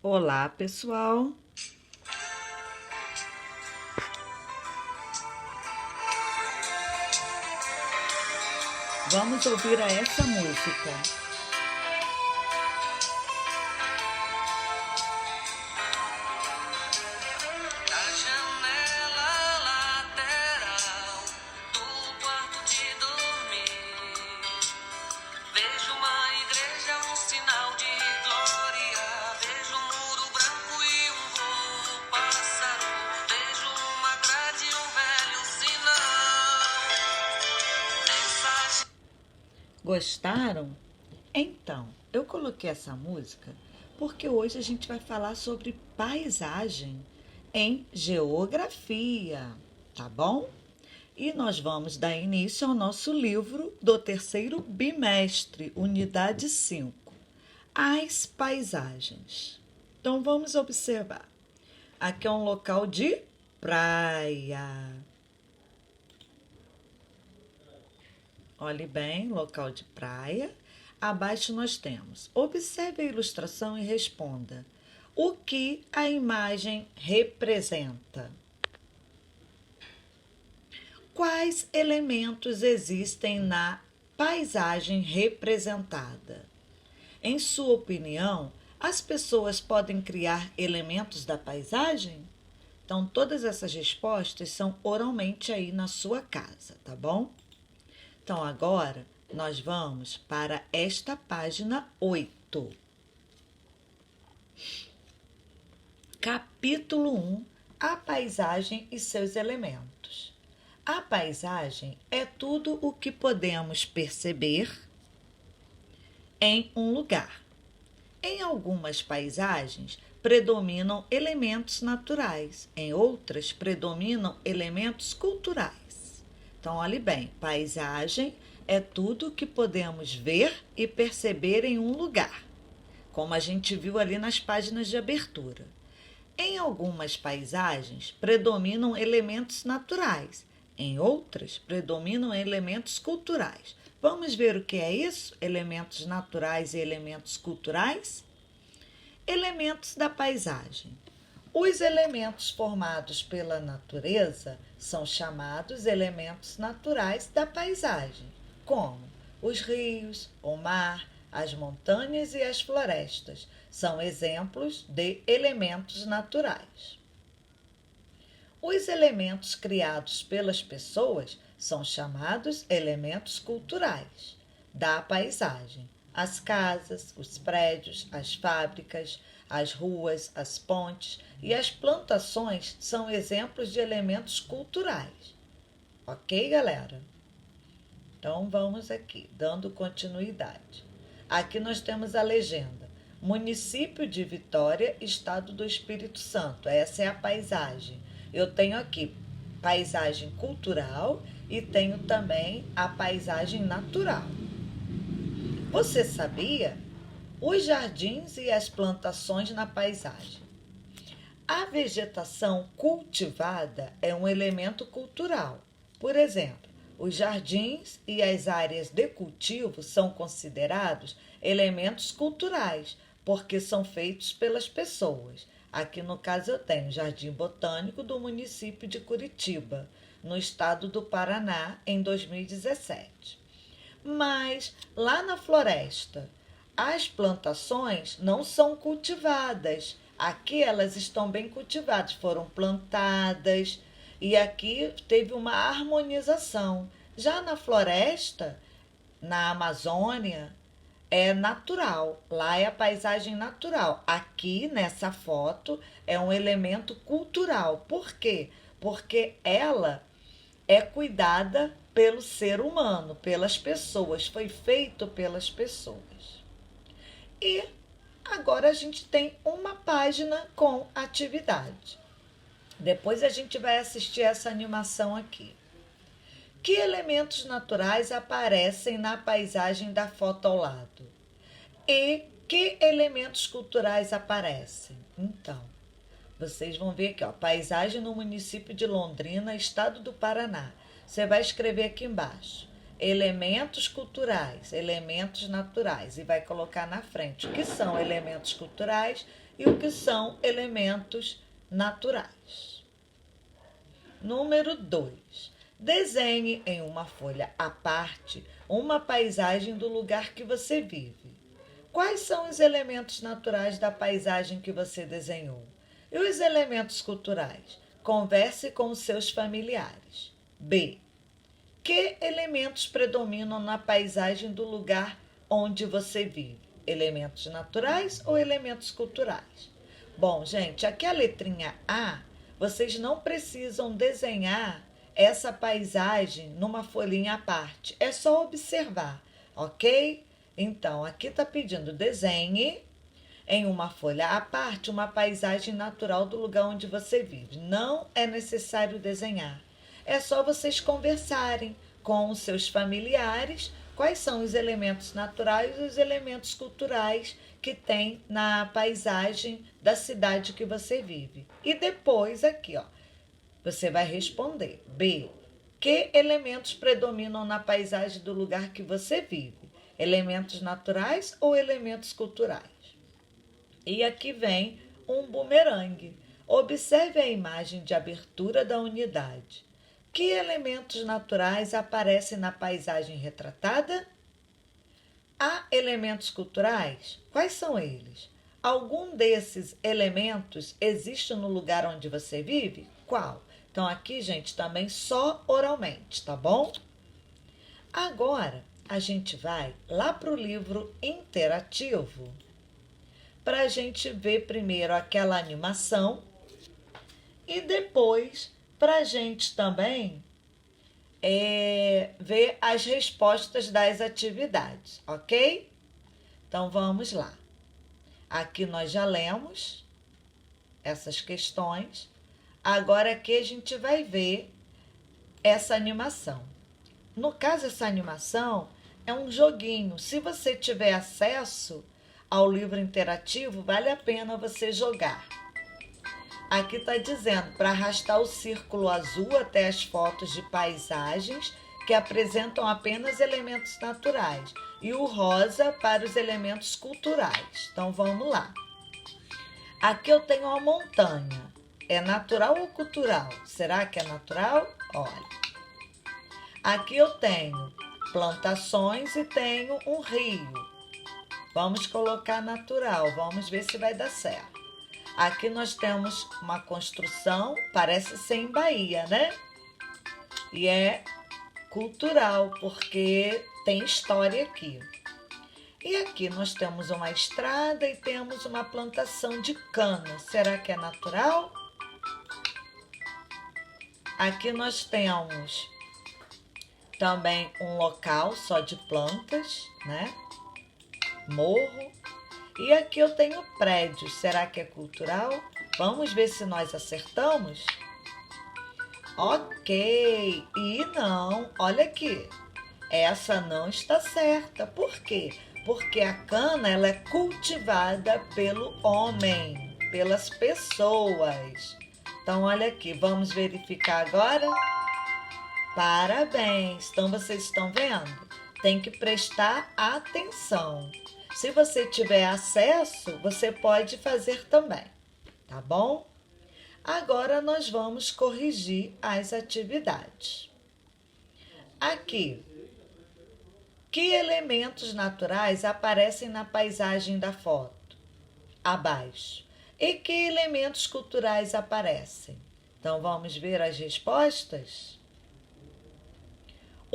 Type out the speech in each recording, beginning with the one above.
Olá, pessoal! Vamos ouvir essa música. Da janela lateral do quarto de dormir, vejo uma igreja, um sinal de glória. Vejo um muro branco e um voo pássaro. Vejo uma grade e um velho sinal. Mensagem. Gostaram? Então, eu coloquei essa música porque hoje a gente vai falar sobre paisagem em geografia, tá bom? E nós vamos dar início ao nosso livro do terceiro bimestre, unidade 5, As Paisagens. Então vamos observar. Aqui é um local de praia. Olhe bem, local de praia. Abaixo nós temos. Observe a ilustração e responda. O que a imagem representa? Quais elementos existem na paisagem representada? Em sua opinião, as pessoas podem criar elementos da paisagem? Então, todas essas respostas são oralmente aí na sua casa, tá bom? Então, agora nós vamos para esta página 8. Capítulo 1: A paisagem e seus elementos. A paisagem é tudo o que podemos perceber em um lugar. Em algumas paisagens predominam elementos naturais, em outras predominam elementos culturais. Então, olhe bem, paisagem é tudo que podemos ver e perceber em um lugar, como a gente viu ali nas páginas de abertura. Em algumas paisagens predominam elementos naturais, em outras predominam elementos culturais. Vamos ver o que é isso? Elementos naturais e elementos culturais? Elementos da paisagem. Os elementos formados pela natureza são chamados elementos naturais da paisagem, como os rios, o mar, as montanhas e as florestas. São exemplos de elementos naturais. Os elementos criados pelas pessoas são chamados elementos culturais da paisagem. As casas, os prédios, as fábricas, as ruas, as pontes e as plantações são exemplos de elementos culturais. Ok, galera? Então vamos aqui, dando continuidade. Aqui nós temos a legenda. Município de Vitória, Estado do Espírito Santo. Essa é a paisagem. Eu tenho aqui paisagem cultural e tenho também a paisagem natural. Você sabia? Os jardins e as plantações na paisagem. A vegetação cultivada é um elemento cultural. Por exemplo, os jardins e as áreas de cultivo são considerados elementos culturais, porque são feitos pelas pessoas. Aqui no caso eu tenho o Jardim Botânico do município de Curitiba, no estado do Paraná, em 2017. Mas lá na floresta, as plantações não são cultivadas. Aqui elas estão bem cultivadas, foram plantadas e aqui teve uma harmonização. Já na floresta, na Amazônia, é natural. Lá é a paisagem natural. Aqui nessa foto é um elemento cultural. Por quê? Porque ela é cuidada pelo ser humano, pelas pessoas, foi feito pelas pessoas. E agora a gente tem uma página com atividade. Depois a gente vai assistir essa animação aqui. Que elementos naturais aparecem na paisagem da foto ao lado? E que elementos culturais aparecem? Então, vocês vão ver aqui, ó, paisagem no município de Londrina, estado do Paraná. Você vai escrever aqui embaixo. Elementos culturais, elementos naturais. E vai colocar na frente o que são elementos culturais e o que são elementos naturais. Número 2. Desenhe em uma folha à parte uma paisagem do lugar que você vive. Quais são os elementos naturais da paisagem que você desenhou? E os elementos culturais? Converse com os seus familiares. B. Que elementos predominam na paisagem do lugar onde você vive? Elementos naturais ou elementos culturais? Bom, gente, aqui a letrinha A, vocês não precisam desenhar essa paisagem numa folhinha à parte. É só observar, ok? Então, aqui está pedindo desenhe em uma folha à parte uma paisagem natural do lugar onde você vive. Não é necessário desenhar. É só vocês conversarem com os seus familiares quais são os elementos naturais e os elementos culturais que tem na paisagem da cidade que você vive. E depois aqui, ó, você vai responder. B. Que elementos predominam na paisagem do lugar que você vive? Elementos naturais ou elementos culturais? E aqui vem um bumerangue. Observe a imagem de abertura da unidade. Que elementos naturais aparecem na paisagem retratada? Há elementos culturais? Quais são eles? Algum desses elementos existe no lugar onde você vive? Qual? Então, aqui, gente, também só oralmente, tá bom? Agora, a gente vai lá para o livro interativo para a gente ver primeiro aquela animação e depois para a gente também ver as respostas das atividades, ok? Então, vamos lá. Aqui nós já lemos essas questões. Agora aqui a gente vai ver essa animação. No caso, essa animação é um joguinho. Se você tiver acesso ao livro interativo, vale a pena você jogar. Aqui está dizendo para arrastar o círculo azul até as fotos de paisagens que apresentam apenas elementos naturais e o rosa para os elementos culturais. Então, vamos lá. Aqui eu tenho uma montanha. É natural ou cultural? Será que é natural? Olha. Aqui eu tenho plantações e tenho um rio. Vamos colocar natural. Vamos ver se vai dar certo. Aqui nós temos uma construção, parece ser em Bahia, né? E é cultural, porque tem história aqui. E aqui nós temos uma estrada e temos uma plantação de cana. Será que é natural? Aqui nós temos também um local só de plantas, né? Morro. E aqui eu tenho prédios. Será que é cultural? Vamos ver se nós acertamos? Ok. E não, olha aqui. Essa não está certa. Por quê? Porque a cana ela é cultivada pelo homem, pelas pessoas. Então, olha aqui. Vamos verificar agora? Parabéns. Então, vocês estão vendo? Tem que prestar atenção. Se você tiver acesso, você pode fazer também, tá bom? Agora nós vamos corrigir as atividades. Aqui, que elementos naturais aparecem na paisagem da foto? Abaixo. E que elementos culturais aparecem? Então, vamos ver as respostas?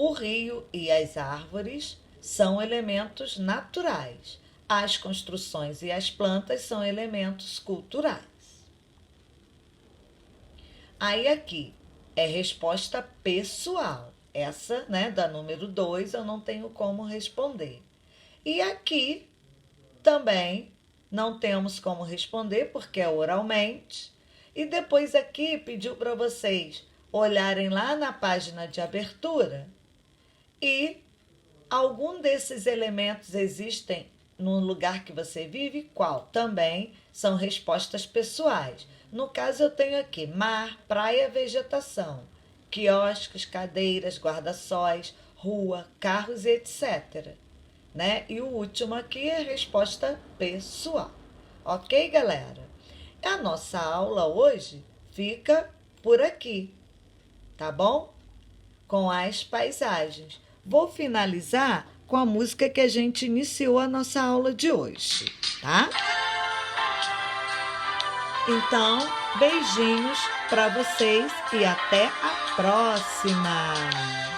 O rio e as árvores são elementos naturais. As construções e as plantas são elementos culturais. Aí aqui é resposta pessoal. Essa, né, da número 2, eu não tenho como responder. E aqui também não temos como responder porque é oralmente. E depois aqui pediu para vocês olharem lá na página de abertura e algum desses elementos existem no lugar que você vive? Qual? Também são respostas pessoais. No caso, eu tenho aqui mar, praia, vegetação, quiosques, cadeiras, guarda-sóis, rua, carros e etc. Né? E o último aqui é resposta pessoal. Ok, galera? A nossa aula hoje fica por aqui, tá bom? Com as paisagens. Vou finalizar com a música que a gente iniciou a nossa aula de hoje, tá? Então, beijinhos para vocês e até a próxima!